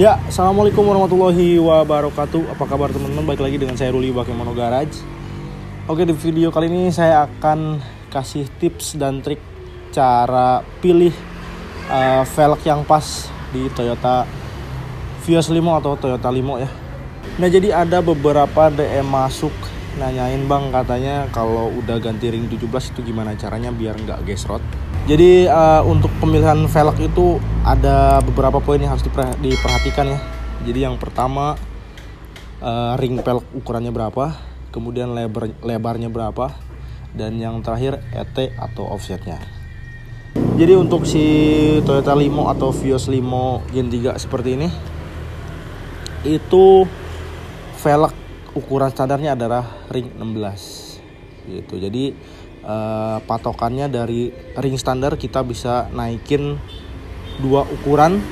Ya, assalamualaikum warahmatullahi wabarakatuh. Apa kabar teman-teman? Balik lagi dengan saya Ruli Bakemono Garage. Oke, di video kali ini saya akan kasih tips dan trik cara pilih velg yang pas di Toyota Vios Limo atau Toyota Limo ya. Nah, jadi ada beberapa DM masuk nanyain, bang, katanya kalau udah ganti ring 17 itu gimana caranya biar nggak gesrot. Jadi untuk pemilihan velg itu ada beberapa poin yang harus diperhatikan ya. Jadi yang pertama, ring velg ukurannya berapa, kemudian lebarnya berapa, dan yang terakhir ET atau offsetnya. Jadi untuk si Toyota Limo atau Vios Limo Gen 3 seperti ini, itu velg ukuran standarnya adalah ring 16 gitu. Jadi patokannya dari ring standar kita bisa naikin 2 ukuran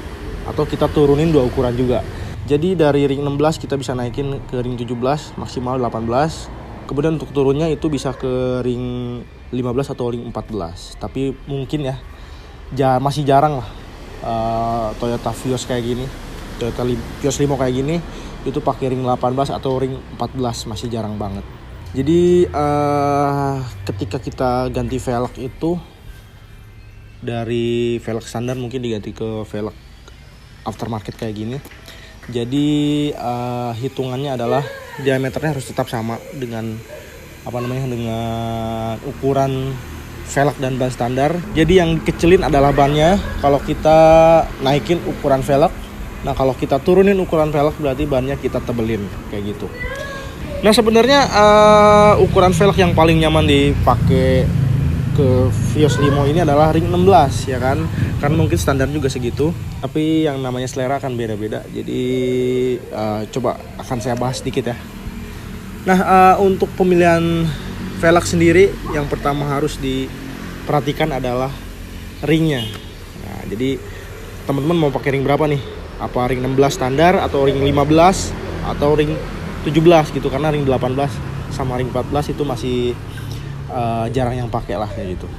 atau kita turunin 2 ukuran juga. Jadi dari ring 16 kita bisa naikin ke ring 17 maksimal 18. Kemudian untuk turunnya itu bisa ke ring 15 atau ring 14. Tapi mungkin ya masih jarang lah Toyota Vios kayak gini, Toyota Vios Limo kayak gini itu pakai ring 18 atau ring 14, masih jarang banget. Jadi ketika kita ganti velg itu dari velg standar mungkin diganti ke velg aftermarket kayak gini. Jadi hitungannya adalah diameternya harus tetap sama dengan dengan ukuran velg dan ban standar. Jadi yang dikecilin adalah bannya kalau kita naikin ukuran velg. Nah, kalau kita turunin ukuran velg berarti bannya kita tebelin kayak gitu. Nah, sebenarnya ukuran velg yang paling nyaman dipakai ke Vios Limo ini adalah ring 16 ya kan. Karena mungkin standar juga segitu, tapi yang namanya selera akan beda-beda. Jadi coba akan saya bahas sedikit ya. Nah, untuk pemilihan velg sendiri yang pertama harus diperhatikan adalah ringnya. Nah, jadi teman-teman mau pakai ring berapa nih? Apa ring 16 standar atau ring 15 atau ring 17 gitu, karena ring 18 sama ring 14 itu masih jarang yang pakai lah kayak gitu.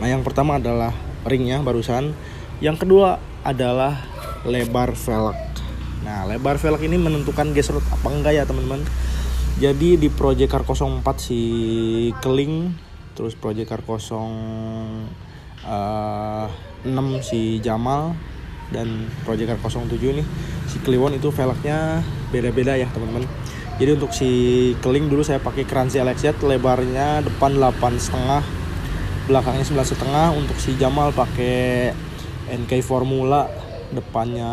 Nah, yang pertama adalah ringnya barusan. Yang kedua adalah lebar velg. Nah, lebar velg ini menentukan gesrot apa enggak ya teman-teman. Jadi di Project Car 04 si Keling, terus Project Car 06 si Jamal, dan Project Car 07 nih si Kliwon itu velgnya beda-beda ya teman-teman. Jadi untuk si Keling dulu saya pakai Kranzi LXZ, lebarnya depan 8,5, belakangnya 9,5. Untuk si Jamal pakai NK Formula, depannya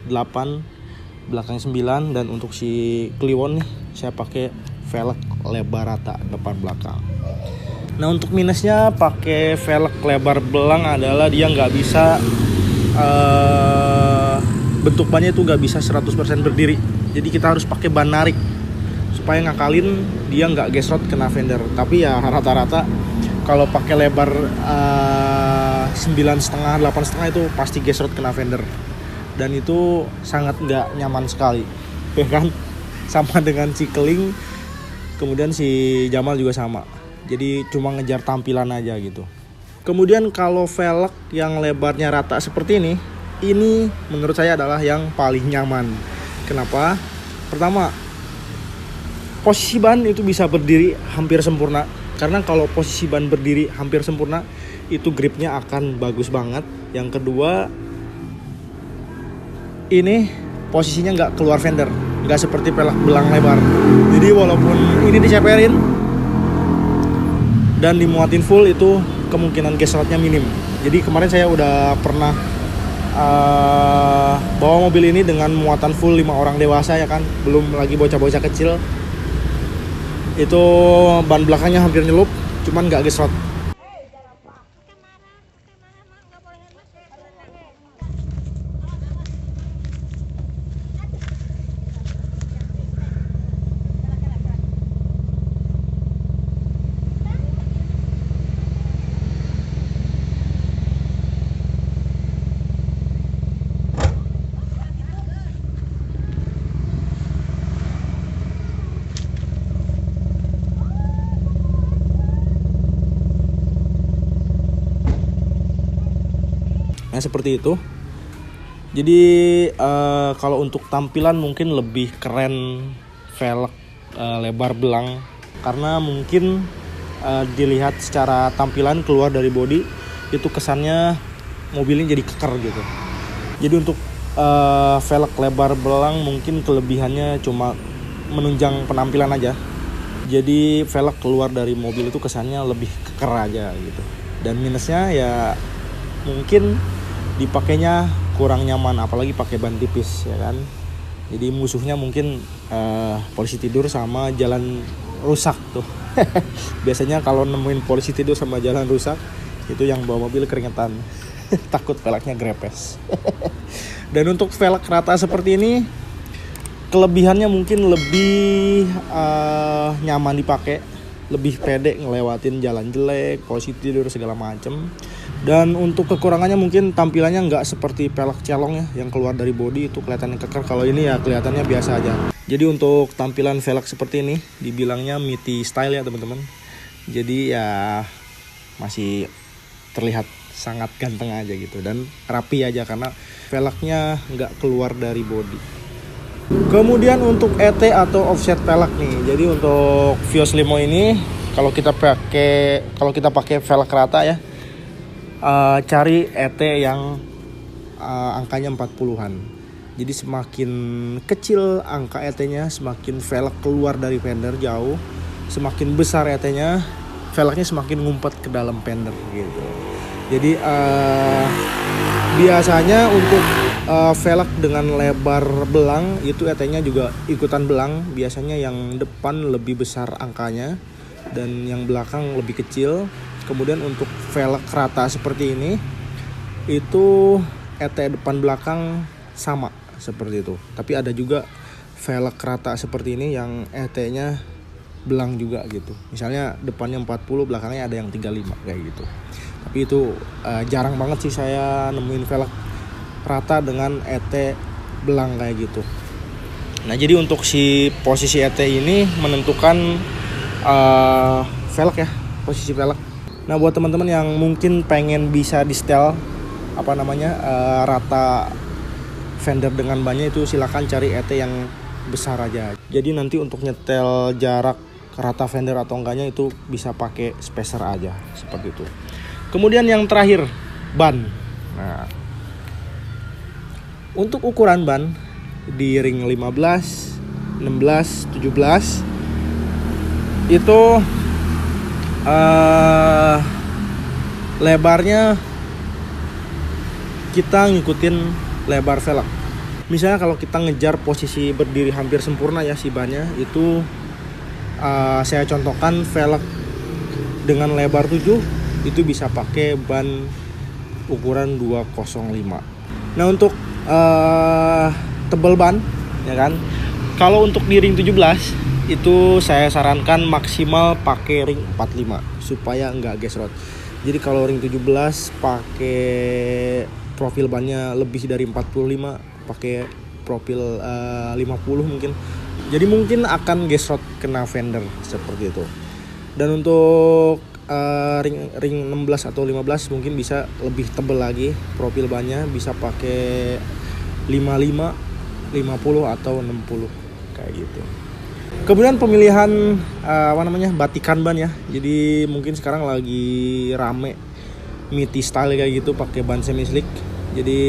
8, belakangnya 9. Dan untuk si Kliwon nih saya pakai velg lebar rata depan belakang. Nah, untuk minusnya pakai velg lebar belang adalah dia nggak bisa bentuk bannya itu nggak bisa 100% berdiri. Jadi kita harus pakai ban narik supaya ngakalin dia nggak gesrot kena fender. Tapi ya rata-rata kalau pakai lebar 9,5, 8,5 itu pasti gesrot kena fender. Dan itu sangat nggak nyaman sekali, ya kan? Sama dengan si Keling, kemudian si Jamal juga sama. Jadi cuma ngejar tampilan aja gitu. Kemudian kalau velg yang lebarnya rata seperti ini menurut saya adalah yang paling nyaman. Kenapa? Pertama, posisi ban itu bisa berdiri hampir sempurna. Karena kalau posisi ban berdiri hampir sempurna, itu gripnya akan bagus banget. Yang kedua, ini posisinya nggak keluar fender, nggak seperti velg belang lebar. Jadi walaupun ini diceperin dan dimuatin full, itu kemungkinan gesrotnya minim. Jadi kemarin saya udah pernah bawa mobil ini dengan muatan full 5 orang dewasa ya kan, belum lagi bocah-bocah kecil. Itu ban belakangnya hampir nyelup, cuman nggak gesrot. Nah, seperti itu. Jadi kalau untuk tampilan mungkin lebih keren velg lebar belang, karena mungkin dilihat secara tampilan keluar dari bodi itu kesannya mobilnya jadi keker gitu. Jadi untuk velg lebar belang mungkin kelebihannya cuma menunjang penampilan aja. Jadi velg keluar dari mobil itu kesannya lebih keker aja gitu. Dan minusnya ya mungkin dipakainya kurang nyaman, apalagi pakai ban tipis ya kan. Jadi musuhnya mungkin polisi tidur sama jalan rusak tuh. Biasanya kalau nemuin polisi tidur sama jalan rusak, itu yang bawa mobil keringetan. Takut velgnya grepes. Dan untuk velg rata seperti ini, kelebihannya mungkin lebih nyaman dipakai, lebih pede ngelewatin jalan jelek, polisi tidur segala macem. Dan untuk kekurangannya mungkin tampilannya nggak seperti velg celong ya, yang keluar dari bodi itu kelihatannya keker. Kalau ini ya kelihatannya biasa aja. Jadi untuk tampilan velg seperti ini dibilangnya meaty style ya teman-teman. Jadi ya masih terlihat sangat ganteng aja gitu dan rapi aja karena velgnya nggak keluar dari bodi. Kemudian untuk ET atau offset velg nih. Jadi untuk Vios Limo ini kalau kita pakai velg rata ya, cari ET yang angkanya 40-an. Jadi semakin kecil angka ET-nya, semakin velg keluar dari fender jauh, semakin besar ET-nya, velgnya semakin ngumpet ke dalam fender gitu. Jadi biasanya untuk velg dengan lebar belang itu ET-nya juga ikutan belang. Biasanya yang depan lebih besar angkanya dan yang belakang lebih kecil. Kemudian untuk velg rata seperti ini itu ET depan belakang sama seperti itu. Tapi ada juga velg rata seperti ini yang ET-nya belang juga gitu. Misalnya depannya 40, belakangnya ada yang 35 kayak gitu. Tapi itu jarang banget sih saya nemuin velg rata dengan ET belang kayak gitu. Nah jadi untuk si posisi ET ini menentukan velg ya, posisi velg. Nah buat teman-teman yang mungkin pengen bisa di setel rata fender dengan bannya, itu silakan cari ET yang besar aja. Jadi nanti untuk nyetel jarak rata fender atau enggaknya itu bisa pakai spacer aja seperti itu. Kemudian yang terakhir, ban. Nah, untuk ukuran ban di ring 15, 16, 17 itu lebarnya kita ngikutin lebar velg. Misalnya kalau kita ngejar posisi berdiri hampir sempurna ya si bannya, itu saya contohkan velg dengan lebar 7 itu bisa pakai ban ukuran 205. Nah untuk tebal ban ya kan, kalau untuk di ring 17 itu saya sarankan maksimal pakai ring 45 supaya nggak gesrot. Jadi kalau ring 17 pakai profil bannya lebih dari 45, pakai profil 50 mungkin, jadi mungkin akan gesrot kena fender seperti itu. Dan untuk ring 16 atau 15 mungkin bisa lebih tebal lagi profil bannya, bisa pakai 55, 50 atau 60 kayak gitu. Kemudian pemilihan batikan ban ya. Jadi mungkin sekarang lagi rame meaty style kayak gitu pakai ban semi slick. Jadi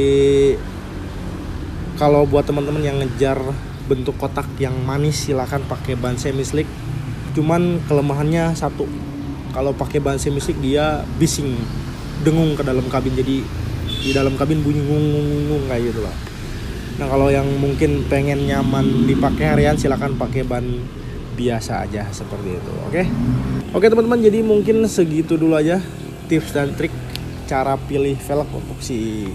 kalau buat teman-teman yang ngejar bentuk kotak yang manis silakan pakai ban semi slick. Cuman kelemahannya satu, kalau pakai ban semi slick dia bising, dengung ke dalam kabin, jadi di dalam kabin bunyi ngung kayak gitu lah. Nah kalau yang mungkin pengen nyaman dipakai harian silakan pakai ban biasa aja seperti itu. Oke teman-teman, jadi mungkin segitu dulu aja tips dan trik cara pilih velg untuk si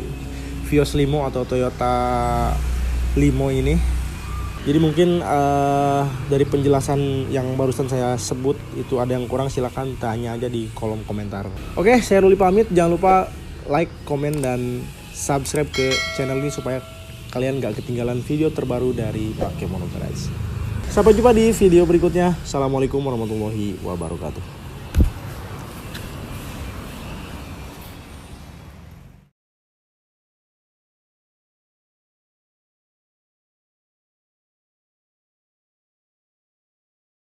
Vios Limo atau Toyota Limo ini. Jadi mungkin dari penjelasan yang barusan saya sebut itu ada yang kurang, silakan tanya aja di kolom komentar. Oke, saya Ruli pamit. Jangan lupa like, komen, dan subscribe ke channel ini supaya kalian gak ketinggalan video terbaru dari Pakai Motor Garage. Sampai jumpa di video berikutnya. Assalamualaikum warahmatullahi wabarakatuh.